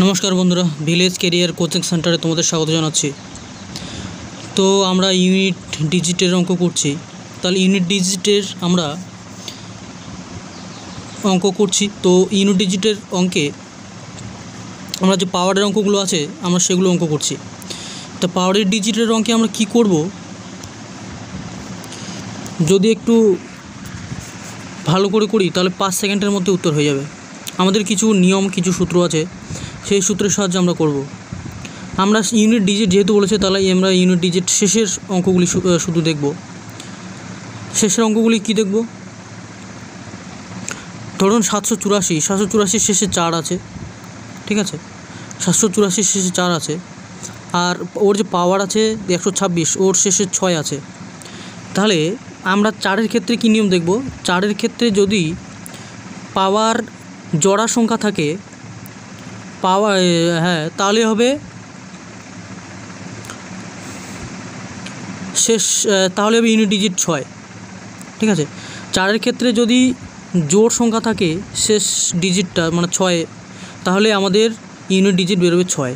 নমস্কার বন্ধুরা, village career coaching সেন্টারে তোমাদের স্বাগত জানাচ্ছি। তো আমরা ইউনিট ডিজিটের অঙ্ক করছি। তাহলে ইউনিট ডিজিটের আমরা অঙ্ক করছি। তো ইউনিট ডিজিটের অঙ্কে আমরা যে পাওয়ারের অঙ্কগুলো আছে আমরা সেগুলো অঙ্ক করছি। তো পাওয়ারের ডিজিটের অঙ্কে আমরা কি করব, যদি একটু ভালো করে করি তাহলে 5 সেকেন্ডের মধ্যে উত্তর হয়ে যাবে। আমাদের কিছু নিয়ম, কিছু সূত্র আছে, সেই সূত্রের সাহায্যে আমরা করব। আমরা ইউনিট ডিজিট যেহেতু বলেছে, তাহলে আমরা ইউনিট ডিজিট শেষের অঙ্কগুলি শুধু দেখব। শেষের অঙ্কগুলি কি দেখব? ধরুন 784 শেষে 4 আছে, ঠিক আছে, 784 শেষে 4 আছে। আর ওর যে পাওয়ার আছে 126, ওর শেষে 6 আছে। তাহলে আমরা 4-এর ক্ষেত্রে কী নিয়ম দেখব? 4-এর ক্ষেত্রে যদি পাওয়ার জোড়া সংখ্যা থাকে, তাহলে হবে ইউনিট ডিজিট 6, ঠিক আছে। 4-এর ক্ষেত্রে যদি জোড় সংখ্যা থাকে শেষ ডিজিটটা মানে 6, তাহলে আমাদের ইউনিট ডিজিট বেরোবে 6,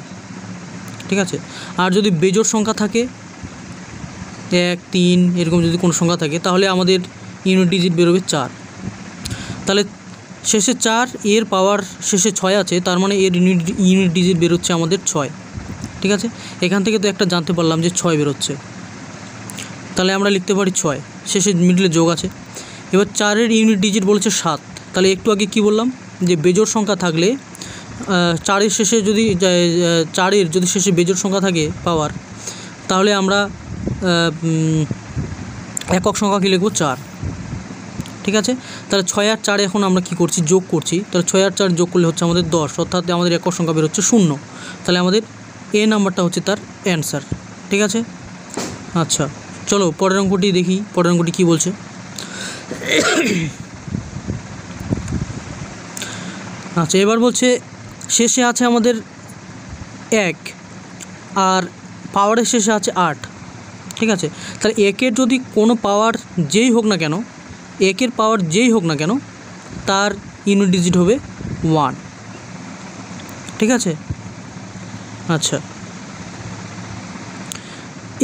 ঠিক আছে। আর যদি বেজোড় সংখ্যা থাকে 1, 3 এরকম যদি কোনো সংখ্যা থাকে, তাহলে আমাদের ইউনিট ডিজিট বেরোবে 4। তাহলে শেষে 4, এর পাওয়ার শেষে 6 আছে, তার মানে এর ইউনিট ডিজিট বেরোচ্ছে আমাদের 6, ঠিক আছে। এখান থেকে তো একটা জানতে পারলাম যে 6 বেরোচ্ছে, তাহলে আমরা লিখতে পারি 6, শেষে মিডলে যোগ আছে। এবার 4-এর ইউনিট ডিজিট বলেছে 7। তাহলে একটু আগে কি বললাম যে বেজোড় সংখ্যা থাকলে 4-এর শেষে যদি 4-এর যদি শেষে বেজোড় সংখ্যা থাকে পাওয়ার, তাহলে আমরা একক সংখ্যা কী লিখব? 4, ঠিক আছে। তাহলে 6 আর 4 এখন আমরা কি করছি? যোগ করছি। তাহলে 6 আর 4 যোগ করলে হচ্ছে আমাদের 10, অর্থাৎ আমাদের একক সংখ্যা বের হচ্ছে 0। তাহলে আমাদের এ নাম্বারটা হচ্ছে তার অ্যান্সার, ঠিক আছে। আচ্ছা, চলো পরের অঙ্কটি দেখি। পরের অঙ্কটি কী বলছে? আচ্ছা, এবার বলছে শেষে আছে আমাদের 1 আর পাওয়ারের শেষে আছে 8, ঠিক আছে। তাহলে একের যদি কোনো পাওয়ার যেই হোক না কেন, একের পাওয়ার যেই হোক না কেন, তার ইউনিট ডিজিট হবে 1, ঠিক আছে। আচ্ছা,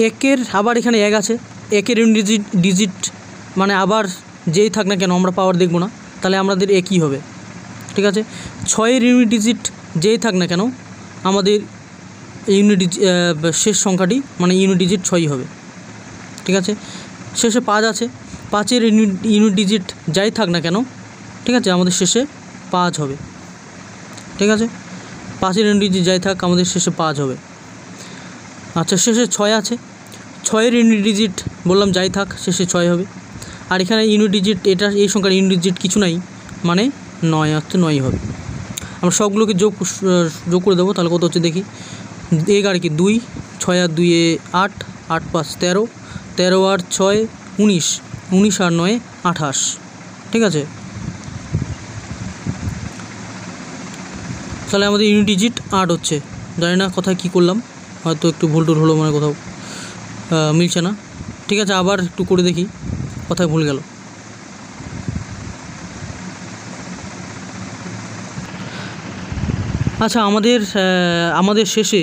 একের আবার এখানে 1 আছে, একের ইউনিট ডিজিট মানে আবার যেই থাক না কেন আমরা পাওয়ার দেখব না, তাহলে আমাদের একই হবে, ঠিক আছে। 6-এর ইউনিট ডিজিট যেই থাক না কেন আমাদের শেষ সংখ্যাটি মানে ইউনিট ডিজিট 6ই হবে, ঠিক আছে। শেষে 5 আছে, 5-এর ইউনিট ডিজিট যাই থাক না কেন, ঠিক আছে, আমাদের শেষে 5 হবে, ঠিক আছে। 5-এর ইউনিট ডিজিট যাই থাক আমাদের শেষে 5 হবে। আচ্ছা, শেষে 6 আছে, 6-এর ইউনিট ডিজিট বললাম যাই থাক শেষে 6 হবে। আর এখানে ইউনিট ডিজিট এই সংখ্যার ইউনিট ডিজিট কিছু নাই, মানে 9, অর্থাৎ 9 হবে। আমরা সবগুলোকে যোগ করে দেবো। তাহলে কত হচ্ছে দেখি। 1 আর কি 2, 6 আর 2 8, 8 5 13, 13 আর 6 19, 19 আর 9 28, ঠিক আছে। তাহলে আমাদের ইউনিট ডিজিট 8 হচ্ছে। জানি না কোথায় কী করলাম, হয়তো একটু ভুল টুল হলো, মানে কোথাও মিলছে না, ঠিক আছে। আবার একটু করে দেখি কোথায় ভুল গেল। আচ্ছা, আমাদের শেষে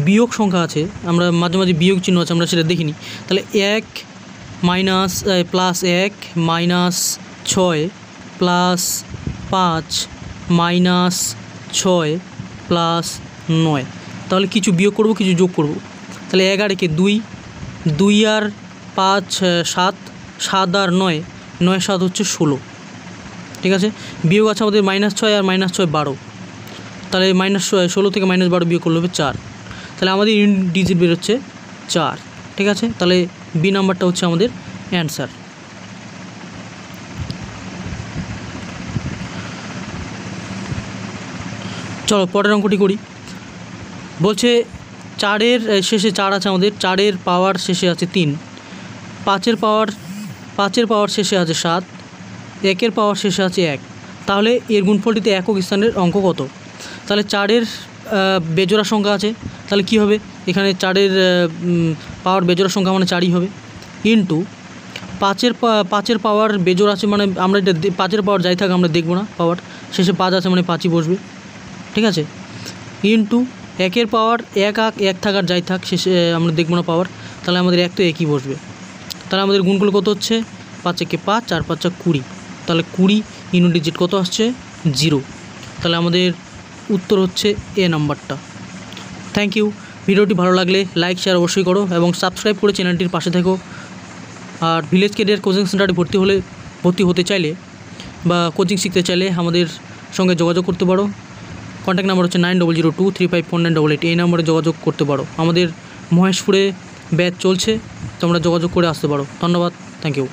বিয়োগ সংখ্যা আছে, আমরা মাঝে মাঝে বিয়োগ চিহ্ন আছে, আমরা সেটা দেখিনি। তাহলে 1 minus plus 1 minus 6 plus 5 minus 6 plus 9। তাহলে কিছু বিয়োগ করব, কিছু যোগ করব। তাহলে 1 আর 2, 2 আর 5 7, 7 আর 9, 9 7 হচ্ছে 16, ঠিক আছে। বিয়োগ আছে আমাদের -6 আর -6 12, তাহলে -16 থেকে -12 বিয়োগ করলে হবে 4। তাহলে আমাদের ইউনিট ডিজিট বেরোচ্ছে 4, ঠিক আছে। তাহলে বি নাম্বারটা হচ্ছে আমাদের অ্যান্সার। চলো পরের অঙ্কটি করি। বলছে 4-এর শেষে 4 আছে আমাদের, 4-এর পাওয়ার শেষে আছে 3, 5-এর পাওয়ার শেষে আছে 7, 1-এর পাওয়ার শেষে আছে 1। তাহলে এর গুণফলটিতে একক স্থানের অঙ্ক কত? তাহলে 4-এর বেজোড়া সংখ্যা আছে, তাহলে কি হবে? এখানে 4-এর পাওয়ার বেজোড়া সংখ্যা মানে 4ই হবে, ইন্টু 5-এর পাওয়ার বেজোড় আছে, মানে আমরা এটা 5-এর পাওয়ার যাই থাক আমরা দেখব না, পাওয়ার শেষে 5 আছে মানে 5ই বসবে, ঠিক আছে। ইন্টু 1-এর পাওয়ার 1 থাকার যাই থাক শেষে আমরা দেখব না পাওয়ার, তাহলে আমাদের 1 তো 1ই বসবে। তাহলে আমাদের গুণগুলো কত হচ্ছে 5 × 5 4 × 5 = 20, তাহলে 20 ইউনিট ডিজিট কত আসছে 0। তাহলে আমাদের উত্তর হচ্ছে এ নাম্বারটা। Thank you. ভিডিওটি ভালো লাগলে লাইক শেয়ার অবশ্যই করো এবং সাবস্ক্রাইব করে চ্যানেলটির পাশে থেকো। আর ভিলেজ ক্যারিয়ার কোচিং সেন্টারে ভর্তি হতে চাইলে বা কোচিং শিখতে চাইলে আমাদের সঙ্গে যোগাযোগ করতে পারো। কন্ট্যাক্ট নাম্বার হচ্ছে 9002354988, এই নাম্বারে যোগাযোগ করতে পারো। আমাদের মহেশপুরে ব্যাচ চলছে, তোমরা যোগাযোগ করে আসতে পারো। ধন্যবাদ, থ্যাংক ইউ।